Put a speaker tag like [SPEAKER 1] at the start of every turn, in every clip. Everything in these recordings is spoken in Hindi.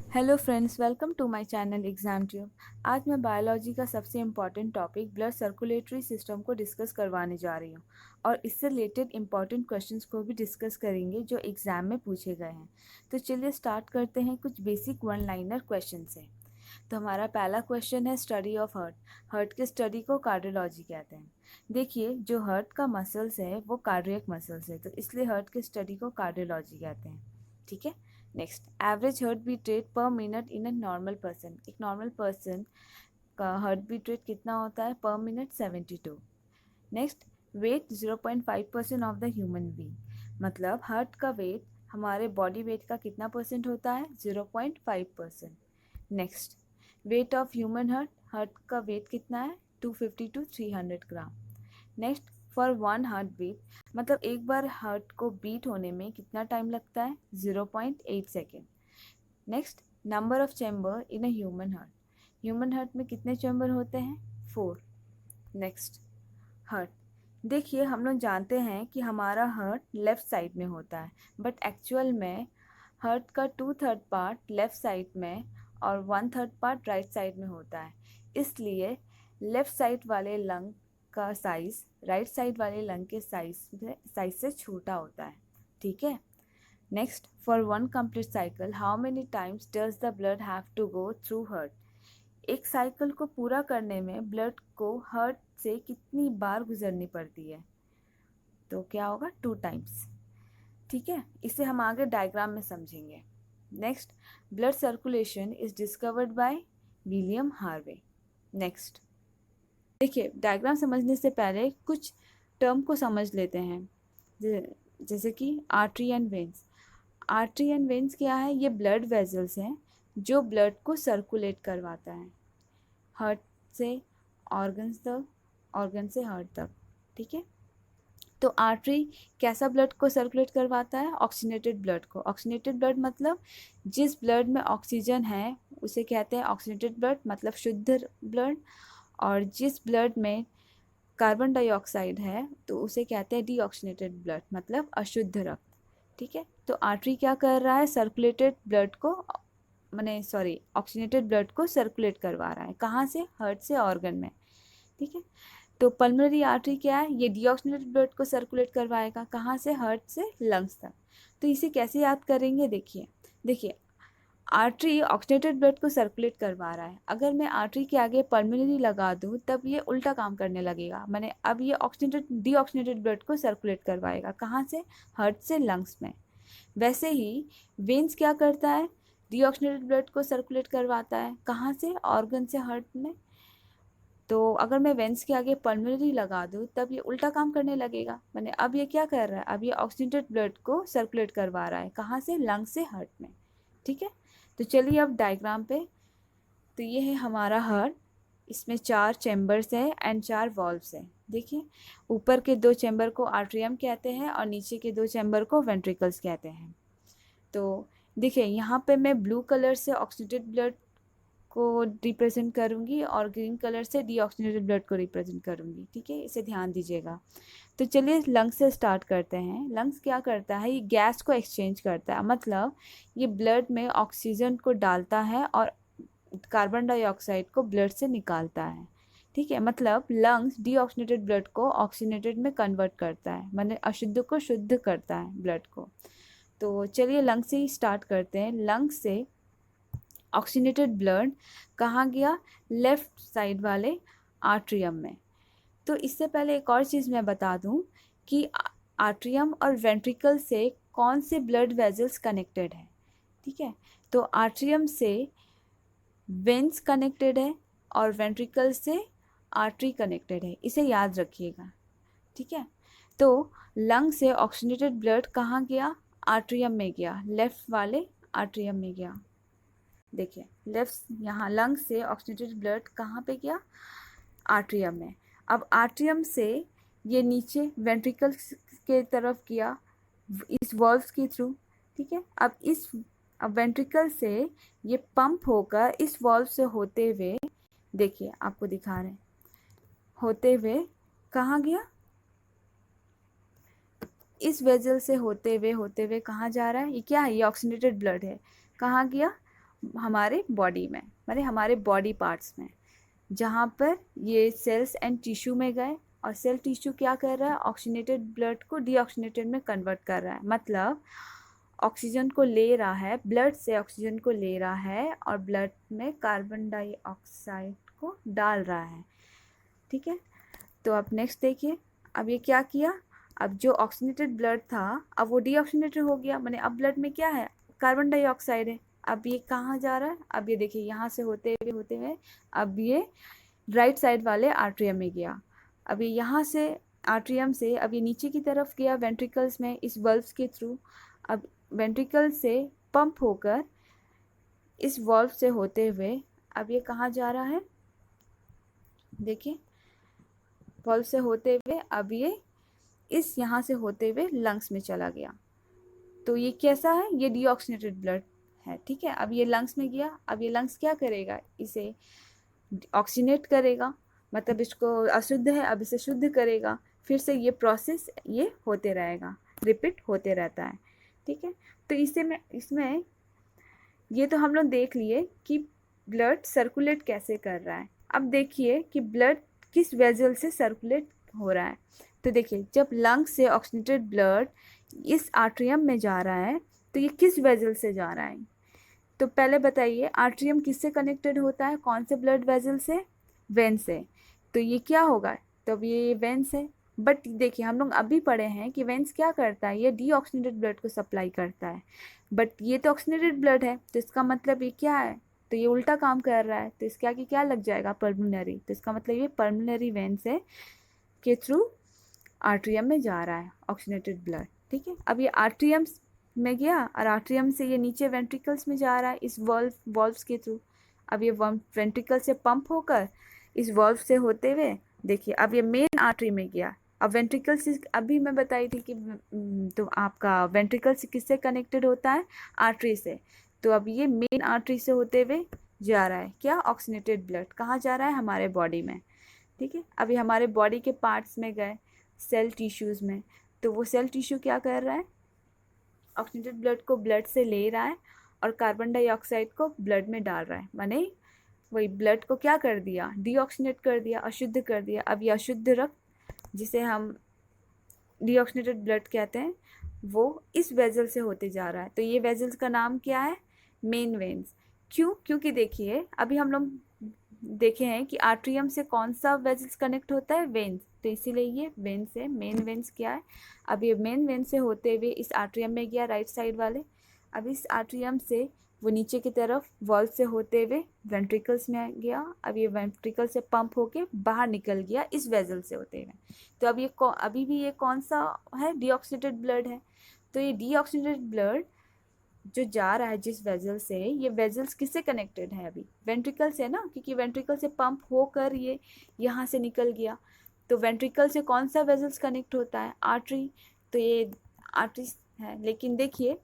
[SPEAKER 1] Hello friends, welcome to my channel exam tube. आज मैं बायोलॉजी का सबसे important topic blood circulatory system को डिस्कस करवाने जा रही हूँ और इससे रिलेटेड इम्पॉर्टेंट क्वेश्चंस को भी डिस्कस करेंगे जो एग्ज़ाम में पूछे गए हैं। तो चलिए स्टार्ट करते हैं कुछ बेसिक वन लाइनर क्वेश्चन से। तो हमारा पहला क्वेश्चन है स्टडी ऑफ हार्ट। हार्ट के स्टडी को कार्डियोलॉजी कहते हैं। देखिए, जो हार्ट का मसल्स है वो कार्डियक मसल्स है, तो इसलिए हार्ट के स्टडी को कार्डियोलॉजी कहते हैं। ठीक है। Next, average heart beat rate per minute in a normal person. एक नॉर्मल पर्सन का हार्ट बीट रेट कितना होता है per minute? 72। Next, weight 0.5% of the human being. मतलब हार्ट का वेट हमारे बॉडी वेट का कितना परसेंट होता है? 0.5%। Next, weight of human heart. Heart का वेट कितना है? 250 to 300 gram. Next, for one heart beat, मतलब एक बार हार्ट को बीट होने में कितना टाइम लगता है? 0.8 second. Next, number of chamber in a human heart. Human heart में कितने चैम्बर होते हैं? 4। Next, heart. देखिए, हम लोग जानते हैं कि हमारा हार्ट लेफ़्ट साइड में होता है, बट एक्चुअल में हार्ट का 2/3 पार्ट लेफ़्ट साइड में और 1/3 पार्ट राइट साइड में होता है। इसलिए लेफ़्ट साइड वाले लंग का साइज़ राइट साइड वाले लंग के साइज से छोटा होता है। ठीक है। Next, for one complete cycle how many times does the blood have to go through heart. एक साइकिल को पूरा करने में ब्लड को हार्ट से कितनी बार गुजरनी पड़ती है? तो क्या होगा? 2 टाइम्स। ठीक है, इसे हम आगे डायग्राम में समझेंगे। Next, blood circulation is discovered by William Harvey. Next, देखिए, डायग्राम समझने से पहले कुछ टर्म को समझ लेते हैं। जैसे कि artery and veins. Artery and veins क्या है? ये ब्लड वेजल्स हैं जो ब्लड को सर्कुलेट करवाता है हार्ट से ऑर्गन्स तक, ऑर्गन से हार्ट तक। ठीक है। तो आर्टरी कैसा ब्लड को सर्कुलेट करवाता है? ऑक्सीनेटेड ब्लड को। ऑक्सीनेटेड ब्लड मतलब जिस ब्लड में ऑक्सीजन है उसे कहते हैं ऑक्सीनेटेड ब्लड, मतलब शुद्ध ब्लड। और जिस ब्लड में कार्बन डाइऑक्साइड है तो उसे कहते हैं डीऑक्सीनेटेड ब्लड, मतलब अशुद्ध रक्त। ठीक है। तो आर्टरी क्या कर रहा है? सर्कुलेटेड ब्लड को, मैंने सॉरी, ऑक्सीनेटेड ब्लड को सर्कुलेट करवा रहा है। कहाँ से? हार्ट से ऑर्गन में। ठीक है। तो पल्मोनरी आर्टरी क्या है? ये डीऑक्सीनेटेड ब्लड को सर्कुलेट करवाएगा। कहाँ से? हार्ट से लंग्स तक। तो इसे कैसे याद करेंगे? देखिए देखिए, आर्टरी ऑक्सीनेटेड ब्लड को सर्कुलेट करवा रहा है। अगर मैं आर्टरी के आगे पल्मोनरी लगा दूं तब ये उल्टा काम करने लगेगा। मैंने अब ये ऑक्सीनेटेड डीऑक्सीनेटेड ब्लड को सर्कुलेट करवाएगा। कहाँ से? हार्ट से लंग्स में। वैसे ही वेन्स क्या करता है? डीऑक्सीनेटेड ब्लड को सर्कुलेट करवाता है। कहाँ से? ऑर्गन से हार्ट में। तो अगर मैं वेंस के आगे पल्मोनरी लगा दूँ तब ये उल्टा काम करने लगेगा। मैंने अब ये क्या कर रहा है? अब ये ऑक्सीनेटेड ब्लड को सर्कुलेट करवा रहा है। कहाँ से? लंग से हार्ट में। ठीक है। तो चलिए अब डायग्राम पे। तो ये है हमारा हार्ट। इसमें 4 चैम्बर्स हैं एंड 4 वॉल्व्स हैं। देखिए, ऊपर के 2 चैम्बर को आर्ट्रियम कहते हैं और नीचे के 2 चैम्बर को वेंट्रिकल्स कहते हैं। तो देखिए, यहाँ पे मैं ब्लू कलर से ऑक्सीनेटेड ब्लड को रिप्रेजेंट करूँगी और ग्रीन कलर से डीऑक्सीनेटेड ब्लड को रिप्रेजेंट करूँगी। ठीक है, इसे ध्यान दीजिएगा। तो चलिए लंग्स से स्टार्ट करते हैं। लंग्स क्या करता है? ये गैस को एक्सचेंज करता है, मतलब ये ब्लड में ऑक्सीजन को डालता है और कार्बन डाइऑक्साइड को ब्लड से निकालता है। ठीक है, मतलब लंग्स डीऑक्सीनेटेड ब्लड को ऑक्सीनेटेड में कन्वर्ट करता है, माने अशुद्ध को शुद्ध करता है ब्लड को। तो चलिए लंग्स से ही स्टार्ट करते हैं। लंग्स से ऑक्सीनेटेड ब्लड कहाँ गया? लेफ्ट साइड वाले आर्ट्रियम में। तो इससे पहले एक और चीज़ मैं बता दूं कि आर्ट्रियम और वेंट्रिकल से कौन से ब्लड वेजल्स कनेक्टेड है। ठीक है। तो आर्ट्रियम से वेन्स कनेक्टेड है और वेंट्रिकल से आर्टरी कनेक्टेड है। इसे याद रखिएगा। ठीक है। तो लंग से ऑक्सीनेटेड ब्लड कहाँ गया? आर्ट्रियम में गया, लेफ्ट वाले आर्ट्रियम में गया। देखिए, लेफ्ट यहाँ लंग से ऑक्सीनेटेड ब्लड कहाँ पे गया? आर्ट्रियम में। अब आर्ट्रियम से ये नीचे वेंट्रिकल के तरफ गया इस वॉल्व्स के थ्रू। ठीक है। अब वेंट्रिकल से ये पंप होकर इस वॉल्व से होते हुए, देखिए आपको दिखा रहे हैं, होते हुए कहाँ गया? इस वेजल से होते हुए कहाँ जा रहा है? ये क्या है? ये ऑक्सीनेटेड ब्लड है। कहाँ गया? हमारे बॉडी में, माने हमारे बॉडी पार्ट्स में, जहाँ पर ये सेल्स एंड टिश्यू में गए और सेल टिश्यू क्या कर रहा है, ऑक्सीजनेटेड ब्लड को डीऑक्सीजनेटेड में कन्वर्ट कर रहा है। मतलब ऑक्सीजन को ले रहा है, ब्लड से ऑक्सीजन को ले रहा है और ब्लड में कार्बन डाइऑक्साइड को डाल रहा है। ठीक है, तो अब नेक्स्ट देखिए, अब ये क्या किया, अब जो ऑक्सीजनेटेड ब्लड था अब वो डीऑक्सीजनेटेड हो गया, माने अब ब्लड में क्या है, कार्बन डाइऑक्साइड है। अब ये कहाँ जा रहा है, अब ये देखिए यहाँ से होते हुए अब ये राइट साइड वाले आर्ट्रियम में गया। अब ये यहाँ से आर्ट्रियम से अब ये नीचे की तरफ गया वेंट्रिकल्स में इस वल्व्स के थ्रू। अब वेंट्रिकल से पंप होकर इस वॉल्व से होते हुए अब ये कहाँ जा रहा है, देखिए वॉल्व से होते हुए अब ये इस यहाँ से होते हुए लंग्स में चला गया। तो ये कैसा है, ये डीऑक्सीजनेटेड ब्लड है। ठीक है, अब ये लंग्स में गया, अब ये लंग्स क्या करेगा, इसे ऑक्सीनेट करेगा, मतलब इसको अशुद्ध है अब इसे शुद्ध करेगा। फिर से ये प्रोसेस ये होते रहेगा, रिपीट होते रहता है। ठीक है, तो इसमें ये तो हम लोग देख लिए कि ब्लड सर्कुलेट कैसे कर रहा है। अब देखिए कि ब्लड किस वेजल से सर्कुलेट हो रहा है। तो देखिए जब लंग से ऑक्सीजनेटेड ब्लड इस आर्ट्रियम में जा रहा है तो ये किस वेजल से जा रहा है। तो पहले बताइए आर्ट्रियम किससे कनेक्टेड होता है, कौन से ब्लड वेजल से, वेन से। तो ये क्या होगा, तब ये वेन्स है। बट देखिए हम लोग अभी पढ़े हैं कि वेन्स क्या करता है, ये डीऑक्सीजनेटेड ब्लड को सप्लाई करता है। बट ये तो ऑक्सीजनेटेड ब्लड है, तो इसका मतलब ये क्या है, तो ये उल्टा काम कर रहा है। तो इसके आगे क्या लग जाएगा, पल्मोनरी। तो इसका मतलब ये पल्मोनरी वेन से के थ्रू आर्ट्रियम में जा रहा है ऑक्सीजनेटेड ब्लड। ठीक है, अब ये आर्ट्रियम में गया और आर्ट्रियम से ये नीचे वेंट्रिकल्स में जा रहा है इस वॉल्व्स के थ्रू। अब ये वेंट्रिकल से पंप होकर इस वॉल्व से होते हुए देखिए अब ये मेन आर्टरी में गया। अब वेंट्रिकल से अभी मैं बताई थी कि तो आपका वेंट्रिकल से किससे कनेक्टेड होता है, आर्टरी से। तो अब ये मेन आर्टरी से होते हुए जा रहा है क्या, ऑक्सीजनेटेड ब्लड कहाँ जा रहा है, हमारे बॉडी में। ठीक है, अभी हमारे बॉडी के पार्ट्स में गए सेल टिश्यूज़ में, तो वो सेल टिश्यू क्या कर रहा है, ऑक्सीजनेटेड ब्लड को ब्लड से ले रहा है और कार्बन डाइऑक्साइड को ब्लड में डाल रहा है। माने वही ब्लड को क्या कर दिया, डीऑक्सीनेट कर दिया, अशुद्ध कर दिया। अब ये अशुद्ध रक्त जिसे हम डीऑक्सीनेटेड ब्लड कहते हैं वो इस वेजल से होते जा रहा है। तो ये वेजल्स का नाम क्या है, मेन वेन्स। क्यों, क्योंकि देखिए अभी हम लोग देखे हैं कि आर्ट्रियम से कौन सा वेजल्स कनेक्ट होता है, वेन्स। तो इसीलिए ये वेन्स है, मेन वेन्स क्या है। अब ये मेन वेन्स से होते हुए इस आर्ट्रियम में गया राइट साइड वाले। अब इस आर्ट्रियम से वो नीचे की तरफ वॉल्व से होते हुए वेंट्रिकल्स में गया। अब ये वेंट्रिकल से पंप होके बाहर निकल गया इस वेजल से होते हुए। तो अब ये अभी भी ये कौन सा है, डीऑक्सीनेटेड ब्लड है। तो ये डीऑक्सीनेटेड ब्लड जो जा रहा है जिस वेजल से, ये वेजल्स किससे कनेक्टेड है, अभी वेंट्रिकल से ना, क्योंकि वेंट्रिकल से पंप होकर ये यहाँ से निकल गया। तो वेंट्रिकल से कौन सा वेजल्स कनेक्ट होता है, आर्टरी। तो ये आर्टरी है। लेकिन देखिए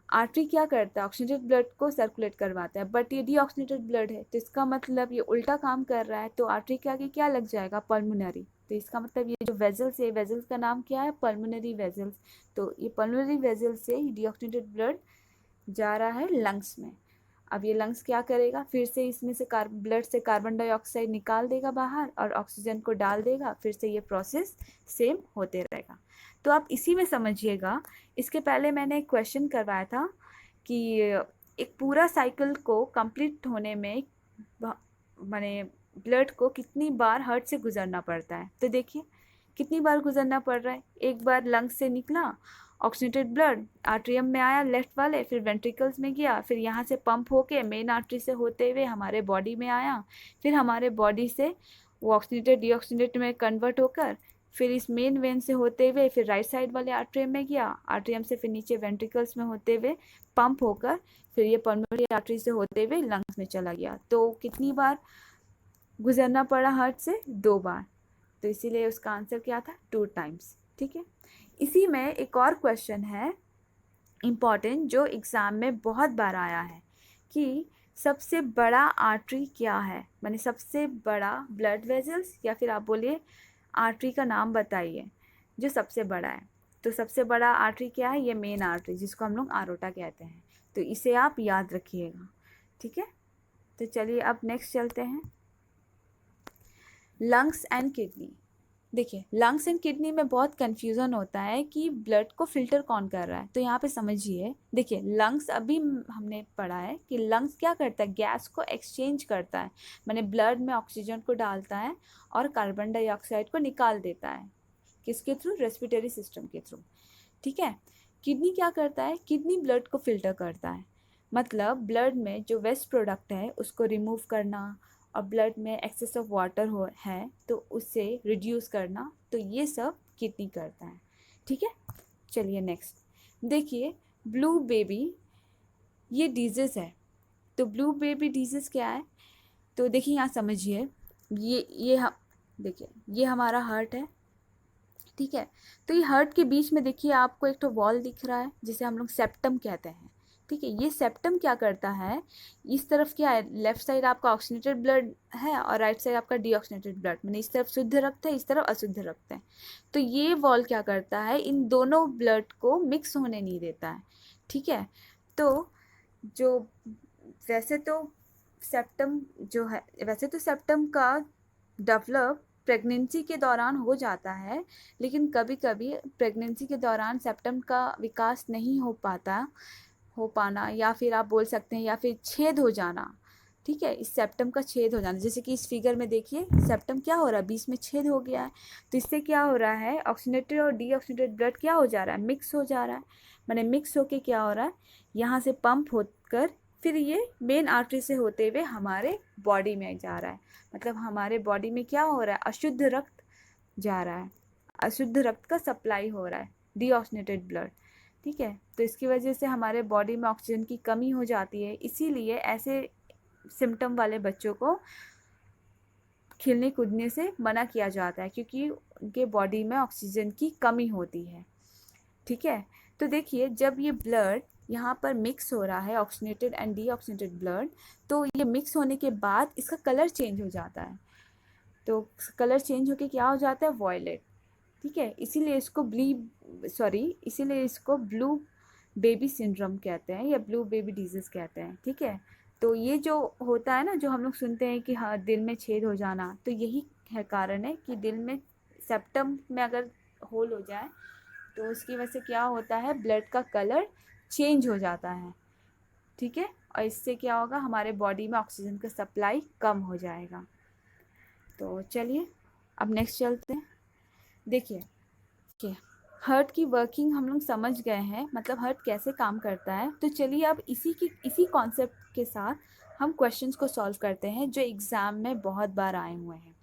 [SPEAKER 1] आर्टरी क्या करता है, ऑक्सीजनेटेड ब्लड को सर्कुलेट करवाता है, बट ये डीऑक्सीजनेटेड ब्लड है तो इसका मतलब ये उल्टा काम कर रहा है। तो आर्टरी के आगे क्या लग जाएगा, पल्मोनरी। तो इसका मतलब ये जो वेजल्स है, वेजल्स का नाम क्या है, पल्मोनरी वेजल्स। तो ये पल्मोनरी वेजल्स से डीऑक्सीजनेटेड ब्लड जा रहा है लंग्स में। अब ये लंग्स क्या करेगा, फिर से इसमें से ब्लड से कार्बन डाइऑक्साइड निकाल देगा बाहर और ऑक्सीजन को डाल देगा। फिर से ये प्रोसेस सेम होते रहेगा। तो आप इसी में समझिएगा। इसके पहले मैंने एक क्वेश्चन करवाया था कि एक पूरा साइकिल को कंप्लीट होने में माने ब्लड को कितनी बार हार्ट से गुजरना पड़ता है। तो देखिए कितनी बार गुजरना पड़ रहा है, एक बार लंग्स से निकला ऑक्सीजनेटेड ब्लड आर्ट्रियम में आया लेफ्ट वाले, फिर वेंट्रिकल्स में गया, फिर यहाँ से पंप होके मेन आर्टरी से होते हुए हमारे बॉडी में आया, फिर हमारे बॉडी से वो ऑक्सीजनेटेड डीऑक्सीजनेट में कन्वर्ट होकर फिर इस मेन वेन से होते हुए फिर राइट साइड वाले आर्ट्रियम में गया, आर्ट्रियम से फिर नीचे वेंट्रिकल्स में होते हुए पंप होकर फिर ये पल्मोनरी आर्टरी से होते हुए लंग्स में चला गया। तो कितनी बार गुजरना पड़ा हार्ट से, 2 बार। तो इसीलिए उसका आंसर क्या था, 2 टाइम्स। ठीक है, इसी में एक और क्वेश्चन है इम्पॉर्टेंट जो एग्ज़ाम में बहुत बार आया है कि सबसे बड़ा आर्टरी क्या है, माने सबसे बड़ा ब्लड वेजल्स, या फिर आप बोलिए आर्टरी का नाम बताइए जो सबसे बड़ा है। तो सबसे बड़ा आर्टरी क्या है, ये मेन आर्टरी जिसको हम लोग आरोटा कहते हैं। तो इसे आप याद रखिएगा। ठीक है, तो चलिए अब नेक्स्ट चलते हैं, लंग्स एंड किडनी। देखिए लंग्स एंड किडनी में बहुत कन्फ्यूज़न होता है कि ब्लड को फिल्टर कौन कर रहा है। तो यहाँ पे समझिए, देखिए लंग्स अभी हमने पढ़ा है कि लंग्स क्या करता है, गैस को एक्सचेंज करता है, माने ब्लड में ऑक्सीजन को डालता है और कार्बन डाइऑक्साइड को निकाल देता है। किसके थ्रू? रेस्पिरेटरी सिस्टम के थ्रू। ठीक है। किडनी क्या करता है? किडनी ब्लड को फिल्टर करता है, मतलब ब्लड में जो वेस्ट प्रोडक्ट है उसको रिमूव करना, और ब्लड में एक्सेस ऑफ वाटर हो है तो उससे रिड्यूस करना, तो ये सब किडनी करता है। ठीक है, चलिए नेक्स्ट देखिए, ब्लू बेबी ये डिजीज़ है। तो ब्लू बेबी डिजीज़ क्या है? तो देखिए यहाँ समझिए, ये हम देखिए ये हमारा हार्ट है, ठीक है। तो ये हार्ट के बीच में देखिए आपको एक तो वॉल दिख रहा है जिसे हम लोग सेप्टम कहते हैं, ठीक है। ये सेप्टम क्या करता है, इस तरफ क्या है, लेफ्ट साइड आपका ऑक्सीजनेटेड ब्लड है और राइट साइड आपका डीऑक्सीजनेटेड ब्लड, मैंने इस तरफ शुद्ध रक्त है, इस तरफ अशुद्ध रक्त है। तो ये वॉल क्या करता है, इन दोनों ब्लड को मिक्स होने नहीं देता है, ठीक है। तो जो वैसे तो सेप्टम जो है, वैसे तो सेप्टम का डेवलप प्रेगनेंसी के दौरान हो जाता है, लेकिन कभी कभी प्रेगनेंसी के दौरान सेप्टम का विकास नहीं हो पाना, या फिर आप बोल सकते हैं या फिर छेद हो जाना, ठीक है। इस सेप्टम का छेद हो जाना, जैसे कि इस फिगर में देखिए सेप्टम क्या हो रहा है, बीच में छेद हो गया है। तो इससे क्या हो रहा है, ऑक्सीजनेटेड और डीऑक्सीजनेटेड ब्लड क्या हो जा रहा है, मिक्स हो जा रहा है। माने मिक्स होके क्या हो रहा है, यहाँ से पंप होकर फिर ये मेन आर्टरी से होते हुए हमारे बॉडी में जा रहा है। मतलब हमारे बॉडी में क्या हो रहा है, अशुद्ध रक्त जा रहा है, अशुद्ध रक्त का सप्लाई हो रहा है, डीऑक्सीजनेटेड ब्लड, ठीक है। तो इसकी वजह से हमारे बॉडी में ऑक्सीजन की कमी हो जाती है, इसीलिए ऐसे सिम्टम वाले बच्चों को खेलने कूदने से मना किया जाता है, क्योंकि उनके बॉडी में ऑक्सीजन की कमी होती है, ठीक है। तो देखिए जब ये ब्लड यहाँ पर मिक्स हो रहा है, ऑक्सीजनेटेड एंड डीऑक्सीजनेटेड ब्लड, तो ये मिक्स होने के बाद इसका कलर चेंज हो जाता है। तो कलर चेंज होके क्या हो जाता है, वॉयलेट, ठीक है। इसीलिए इसको ब्लू बेबी सिंड्रोम कहते हैं या ब्लू बेबी डिजीज़ कहते हैं, ठीक है। तो ये जो होता है ना, जो हम लोग सुनते हैं कि हाँ दिल में छेद हो जाना, तो यही है कारण है कि दिल में सेप्टम में अगर होल हो जाए तो उसकी वजह से क्या होता है, ब्लड का कलर चेंज हो जाता है, ठीक है। और इससे क्या होगा, हमारे बॉडी में ऑक्सीजन का सप्लाई कम हो जाएगा। तो चलिए अब नेक्स्ट चलते हैं। देखिए हार्ट की वर्किंग हम लोग समझ गए हैं, मतलब हार्ट कैसे काम करता है। तो चलिए अब इसी कॉन्सेप्ट के साथ हम क्वेश्चंस को सॉल्व करते हैं जो एग्ज़ाम में बहुत बार आए हुए हैं।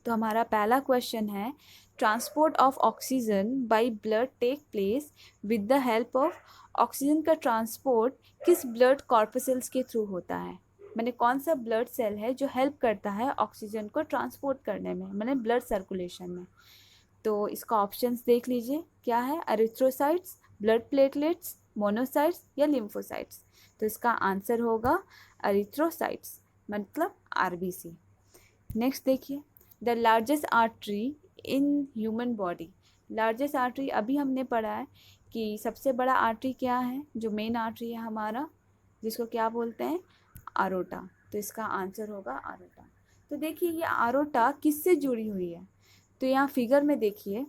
[SPEAKER 1] तो हमारा पहला क्वेश्चन है, transport of oxygen by blood take place with the help of, oxygen का ट्रांसपोर्ट किस ब्लड कॉर्पसेल्स के थ्रू होता है, मैंने कौन सा ब्लड सेल है जो हेल्प करता है ऑक्सीजन को ट्रांसपोर्ट करने में, मैंने ब्लड सर्कुलेशन में। तो इसका ऑप्शंस देख लीजिए क्या है, एरिथ्रोसाइट्स, ब्लड प्लेटलेट्स, मोनोसाइट्स या लिम्फोसाइट्स। तो इसका आंसर होगा एरिथ्रोसाइट्स, मतलब आरबीसी। नेक्स्ट देखिए, the largest artery in human body. Largest artery अभी हमने पढ़ा है कि सबसे बड़ा आर्टरी क्या है, जो मेन आर्टरी है हमारा, जिसको क्या बोलते हैं, आरोटा। तो इसका आंसर होगा आरोटा। तो देखिए ये आरोटा किससे जुड़ी हुई है, तो यहाँ फिगर में देखिए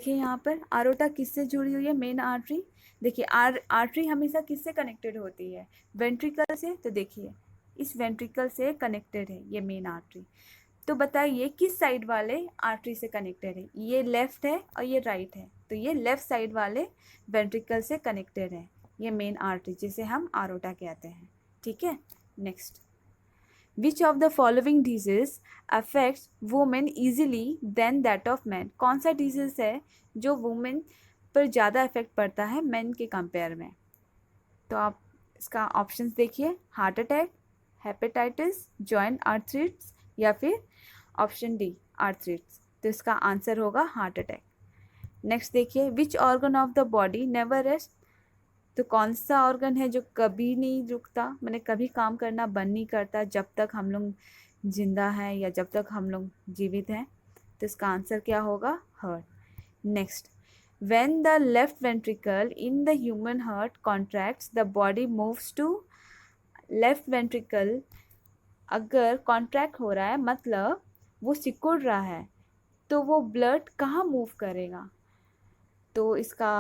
[SPEAKER 1] यहाँ पर आरोटा किससे जुड़ी हुई है, मेन आर्टरी। देखिए आर्टरी हमेशा किससे कनेक्टेड होती है, वेंट्रिकल से। तो देखिए इस वेंट्रिकल से कनेक्टेड है ये मेन आर्टरी। तो बताइए किस साइड वाले आर्टरी से कनेक्टेड है, ये लेफ्ट है और ये राइट है, तो ये लेफ्ट साइड वाले वेंट्रिकल से कनेक्टेड है ये मेन आर्टरी, जिसे हम आरोटा कहते हैं, ठीक है। Next, Which of the following disease affects women easily than that of men? कौन सा डिजीज़ है जो वुमेन पर ज़्यादा इफेक्ट पड़ता है मेन के कंपेयर में? तो आप इसका ऑप्शंस देखिए, heart attack, hepatitis, joint arthritis या फिर ऑप्शन डी आर्थराइटिस। तो इसका आंसर होगा हार्ट अटैक। नेक्स्ट देखिए, which organ of the body never rest. तो कौन सा ऑर्गन है जो कभी नहीं रुकता, मैंने कभी काम करना बंद नहीं करता जब तक हम लोग जिंदा हैं या जब तक हम लोग जीवित हैं। तो इसका आंसर क्या होगा, heart. Next, When the left ventricle in the human heart contracts, the body moves to left ventricle. अगर कॉन्ट्रैक्ट हो रहा है मतलब वो सिकुड़ रहा है, तो वो ब्लड कहाँ मूव करेगा? तो इसका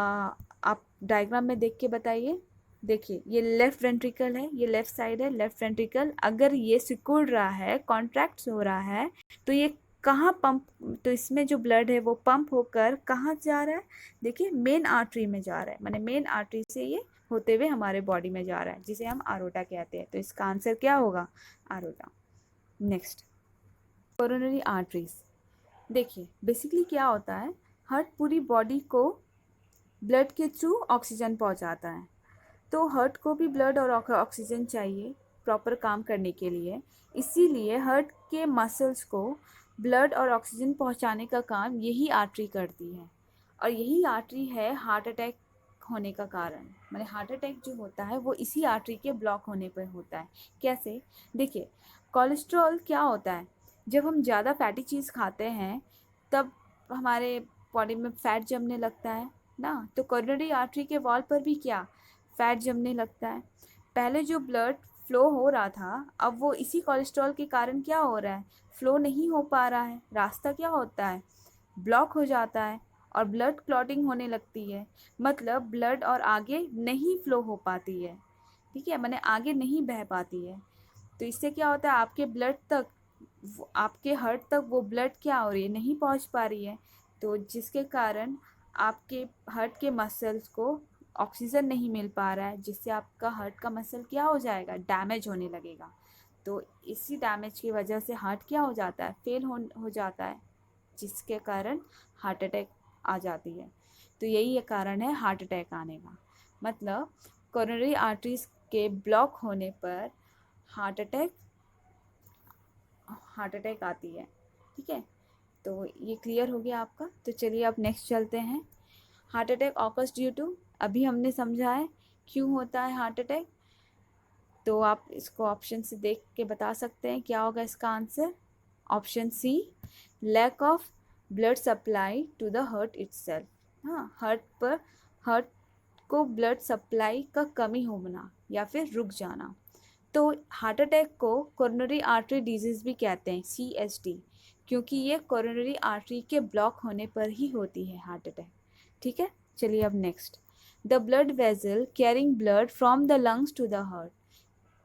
[SPEAKER 1] आप डायग्राम में देख के बताइए। देखिए ये लेफ्ट वेंट्रिकल है, ये लेफ्ट साइड है, लेफ्ट वेंट्रिकल। अगर ये सिकुड़ रहा है, कॉन्ट्रैक्ट हो रहा है, तो ये कहाँ पंप, तो इसमें जो ब्लड है वो पंप होकर कहाँ जा रहा है? देखिए मेन आर्टरी में जा रहा है, माने मेन आर्टरी से ये होते हुए हमारे बॉडी में जा रहा है, जिसे हम आरोटा कहते हैं। तो इसका आंसर क्या होगा? आरोटा। Next, coronary arteries. देखिए बेसिकली क्या होता है, हार्ट पूरी बॉडी को ब्लड के थ्रू ऑक्सीजन पहुंचाता है। तो हार्ट को भी ब्लड और ऑक्सीजन चाहिए प्रॉपर काम करने के लिए, इसीलिए हार्ट के मसल्स को ब्लड और ऑक्सीजन पहुंचाने का काम यही आर्टरी करती है। और यही आर्टरी है हार्ट अटैक होने का कारण। माने हार्ट अटैक जो होता है वो इसी आर्टरी के ब्लॉक होने पर होता है। कैसे? देखिए कोलेस्ट्रॉल क्या होता है, जब हम ज़्यादा फैटी चीज़ खाते हैं तब हमारे बॉडी में फैट जमने लगता है ना। तो कोरोनरी आर्टरी के वॉल पर भी क्या फैट जमने लगता है। पहले जो ब्लड फ्लो हो रहा था, अब वो इसी कोलेस्ट्रॉल के कारण क्या हो रहा है, फ्लो नहीं हो पा रहा है। रास्ता क्या होता है, ब्लॉक हो जाता है और ब्लड क्लॉटिंग होने लगती है। मतलब ब्लड और आगे नहीं फ्लो हो पाती है, ठीक है, माने आगे नहीं बह पाती है। तो इससे क्या होता है, आपके ब्लड तक, आपके हार्ट तक वो ब्लड क्या हो रही है, नहीं पहुंच पा रही है। तो जिसके कारण आपके हार्ट के मसल्स को ऑक्सीजन नहीं मिल पा रहा है, जिससे आपका हार्ट का मसल क्या हो जाएगा, डैमेज होने लगेगा। तो इसी डैमेज की वजह से हार्ट क्या हो जाता है, फेल हो जाता है, जिसके कारण हार्ट अटैक आ जाती है। तो यही कारण है हार्ट अटैक आने का। मतलब कोरोनरी आर्टरीज के ब्लॉक होने पर हार्ट अटैक आती है। ठीक है, तो ये क्लियर हो गया आपका। तो चलिए अब नेक्स्ट चलते हैं। Heart attack occurs due to, अभी हमने समझा है क्यों होता है हार्ट अटैक। तो आप इसको ऑप्शन से देख के बता सकते हैं क्या होगा इसका answer. Option C, lack of blood supply to the heart itself. हाँ, हार्ट को ब्लड सप्लाई का कमी होना या फिर रुक जाना। तो हार्ट अटैक को कोरोनरी आर्टरी डिजीज़ भी कहते हैं, CST, क्योंकि ये कोरोनरी आर्टरी के ब्लॉक होने पर ही होती है हार्ट अटैक। ठीक है, चलिए अब next. The blood vessel carrying blood from the lungs to the heart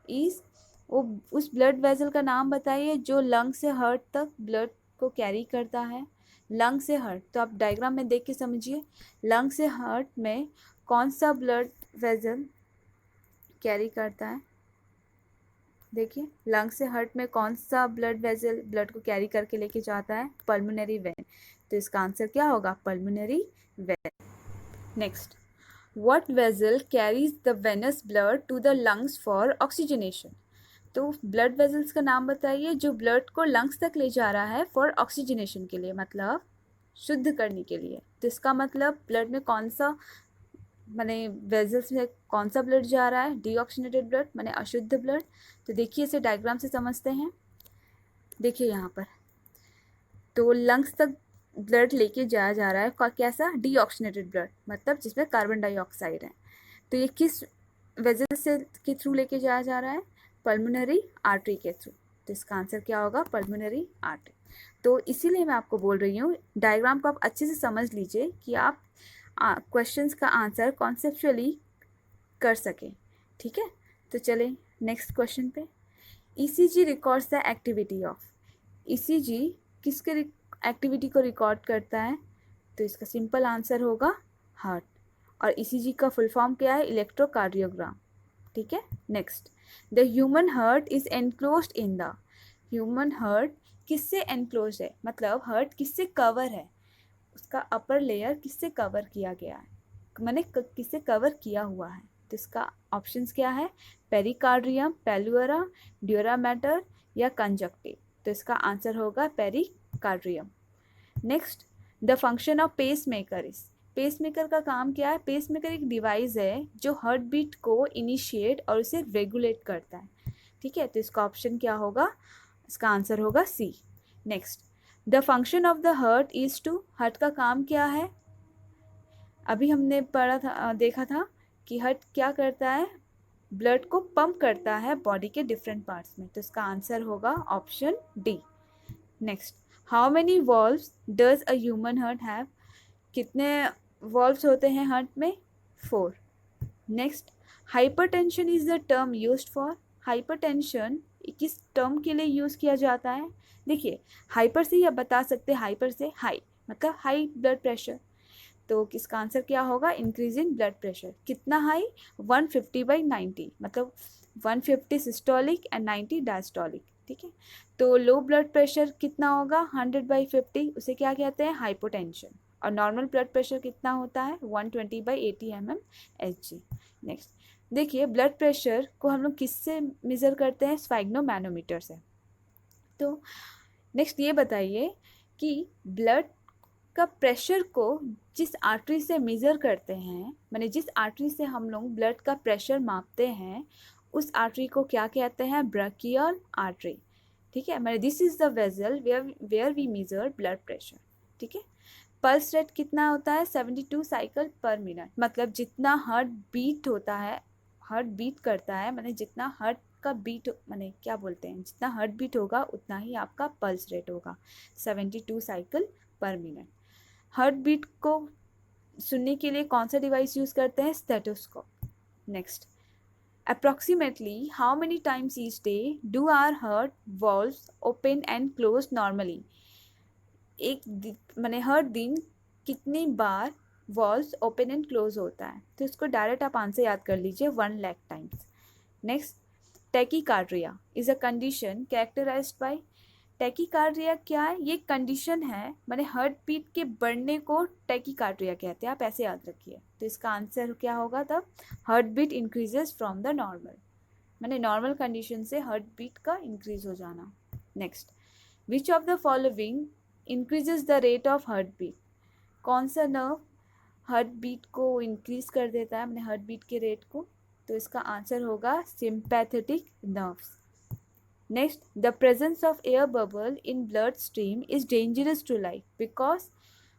[SPEAKER 1] is, वो उस ब्लड वेजल का नाम बताइए जो लंग से हार्ट तक ब्लड को कैरी करता है। लंग से हार्ट, तो आप डायग्राम में देख के समझिए, लंग से हार्ट में कौन सा ब्लड वेजल कैरी करता है। देखिए लंग से हार्ट में कौन सा ब्लड वेजल ब्लड को कैरी करके लेके जाता है, पल्मोनरी वेन। तो इसका आंसर क्या होगा, pulmonary vein. Next, what vessel carries the venous blood to the lungs for oxygenation. तो ब्लड वेजल्स का नाम बताइए जो ब्लड को लंग्स तक ले जा रहा है फॉर ऑक्सीजनेशन के लिए, मतलब शुद्ध करने के लिए। तो इसका मतलब ब्लड में कौन सा, माने वेजल्स में कौन सा ब्लड जा रहा है, डीऑक्सीनेटेड ब्लड, माने अशुद्ध ब्लड। तो देखिए इसे डायग्राम से समझते हैं। देखिए यहाँ पर तो लंग्स तक ब्लड लेके जाया जा रहा है, कैसा, डीऑक्सीनेटेड ब्लड, मतलब जिसमें कार्बन डाइऑक्साइड है। तो ये किस वेजल से के थ्रू लेके जाया जा रहा है, पल्मोनरी आर्टरी के थ्रू। तो इसका आंसर क्या होगा, पल्मोनरी आर्टरी। तो इसीलिए मैं आपको बोल रही हूँ डायग्राम को आप अच्छे से समझ लीजिए कि आप क्वेश्चंस का आंसर कॉन्सेप्चुअली कर सकें। ठीक है, तो चलें नेक्स्ट क्वेश्चन पे। ECG records the activity of, ECG किसके एक्टिविटी को रिकॉर्ड करता है? तो इसका सिंपल आंसर होगा हार्ट। और ECG का फुल फॉर्म क्या है, इलेक्ट्रोकार्डियोग्राम। ठीक है, next, the human heart is enclosed in the, human heart किससे एनक्लोज है, मतलब हार्ट किससे कवर है, उसका अपर लेयर किससे कवर किया गया है, मैंने किससे कवर किया हुआ है। तो इसका ऑप्शंस क्या है, पेरिकार्डियम, पेल्वियरा, ड्यूरा मैटर या कंजक्टिव। तो इसका आंसर होगा pericardium. Next, the function of pacemaker is, pacemaker का काम क्या है, पेस मेकर एक डिवाइस है जो हार्ट बीट को इनिशिएट और उसे रेगुलेट करता है। ठीक है, तो इसका ऑप्शन क्या होगा, इसका आंसर होगा C. Next, the function of the heart is to, heart का काम क्या है, अभी हमने पढ़ा था, देखा था कि हार्ट क्या करता है, ब्लड को पंप करता है बॉडी के डिफरेंट पार्ट्स में, तो इसका आंसर होगा option D. Next, how many valves does a human heart have? कितने वॉल्व्स होते हैं हार्ट में? 4। Next, hypertension is the term used for? Hypertension किस टर्म के लिए यूज़ किया जाता है? देखिए, हाइपर से ही आप बता सकते हैं, हाइपर से हाई मतलब हाई ब्लड प्रेशर, तो किसका आंसर क्या होगा? Increase in blood pressure. कितना हाई? 150/90, मतलब 150 सिस्टोलिक एंड 90 डायस्टोलिक। ठीक है, तो लो ब्लड प्रेशर कितना होगा? 100/50, उसे क्या कहते हैं? हाइपोटेंशन। और नॉर्मल ब्लड प्रेशर कितना होता है? 120/80 mmHg। नेक्स्ट, देखिए ब्लड प्रेशर को हम लोग किससे मेज़र करते हैं? स्फैग्नोमैनोमीटर से। तो नेक्स्ट ये बताइए कि ब्लड का प्रेशर को जिस आर्टरी से मेज़र करते हैं, माने जिस आर्टरी से हम लोग ब्लड का प्रेशर मापते हैं, उस आर्टरी को क्या कहते हैं? Brachial artery. ठीक है, माने this is the vessel where we measure blood pressure. ठीक है, पल्स रेट कितना होता है? 72 साइकिल पर मिनट, मतलब जितना हार्ट बीट होता है, हार्ट बीट करता है, माने जितना हार्ट का बीट, माने क्या बोलते हैं, जितना हार्ट बीट होगा उतना ही आपका पल्स रेट होगा, 72 साइकिल पर मिनट। हार्ट बीट को सुनने के लिए कौन सा डिवाइस यूज़ करते हैं? Stethoscope. Next, approximately how many times each day do our heart valves open and close normally? माने हर दिन कितनी बार वॉल्व्स ओपन एंड क्लोज होता है? तो इसको डायरेक्ट आप आंसर याद कर लीजिए, 1 lakh times. Next, tachycardia is a condition characterised by? Tachycardia क्या है? ये कंडीशन है, माने हार्ट बीट के बढ़ने को टैकीकार्डिया कहते हैं, आप ऐसे याद रखिए। तो इसका आंसर क्या होगा तब? Heart beat increases from the normal, माने नॉर्मल कंडीशन से हार्ट बीट का इंक्रीज हो जाना। Next, which of the following increases the rate of heart beat? कौन सा नर्व हार्ट बीट को इंक्रीज कर देता है, माने हार्ट बीट के रेट को? तो इसका आंसर होगा sympathetic nerves. Next, the presence of air bubble in blood stream is dangerous to life because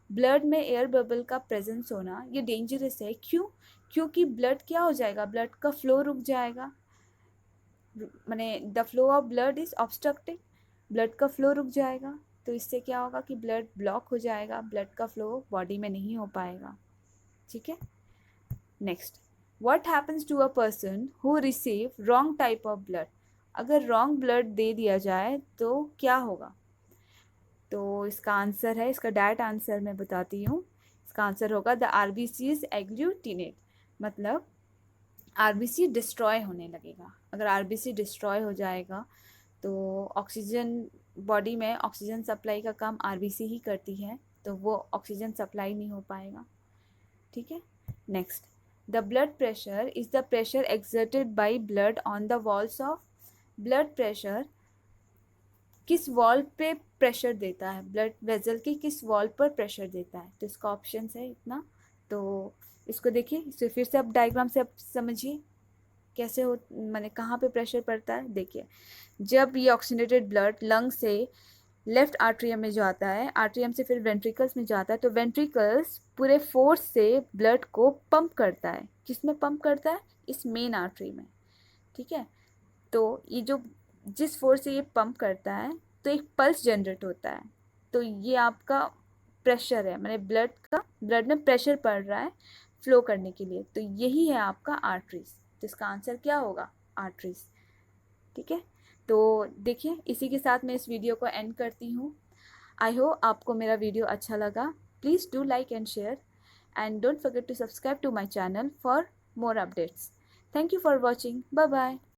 [SPEAKER 1] blood में एयर बबल का प्रेजेंस होना ये डेंजरस है। क्यों? क्योंकि ब्लड क्या हो जाएगा? ब्लड का फ्लो रुक जाएगा, माने the flow of blood is obstructed, blood का फ्लो रुक जाएगा, तो इससे क्या होगा कि ब्लड ब्लॉक हो जाएगा, ब्लड का फ्लो बॉडी में नहीं हो पाएगा। ठीक है, next, what happens to a person who receive wrong type of blood? अगर रॉन्ग ब्लड दे दिया जाए तो क्या होगा? तो इसका आंसर है, इसका डायरेक्ट आंसर मैं बताती हूँ, इसका आंसर होगा द आरबीसी इज एग्लूटिनेट, मतलब आरबीसी डिस्ट्रॉय होने लगेगा। अगर आरबीसी डिस्ट्रॉय हो जाएगा तो ऑक्सीजन, बॉडी में ऑक्सीजन सप्लाई का काम आरबीसी ही करती है, तो वो ऑक्सीजन सप्लाई नहीं हो पाएगा। ठीक है, next, the blood pressure is the pressure exerted by blood on the walls of? Blood pressure किस वॉल पे प्रेशर देता है? ब्लड वेजल के किस वॉल पर प्रेशर देता है? तो इसका ऑप्शन है इतना। तो इसको देखिए, इसे फिर से आप डायग्राम से आप समझिए कैसे हो, माने कहाँ पे प्रेशर पड़ता है। देखिए, जब ये ऑक्सीजनेटेड ब्लड लंग से लेफ्ट आर्ट्रियम में जाता है, आर्ट्रियम से फिर वेंट्रिकल्स में जाता है, तो वेंट्रिकल्स पूरे फोर्स से ब्लड को पंप करता है। किस में पंप करता है? इस मेन आर्टरी में। ठीक है, तो ये जो जिस फोर्स से ये पंप करता है तो एक पल्स जनरेट होता है, तो ये आपका प्रेशर है, माने ब्लड में प्रेशर पड़ रहा है फ्लो करने के लिए, तो यही है आपका आर्टरीज। तो इसका आंसर क्या होगा? आर्टरीज। ठीक है, तो देखिए इसी के साथ मैं इस वीडियो को एंड करती हूँ। आई होप आपको मेरा वीडियो अच्छा लगा। Please do like and share and don't forget to subscribe to my channel for more updates. Thank you for watching. Bye bye.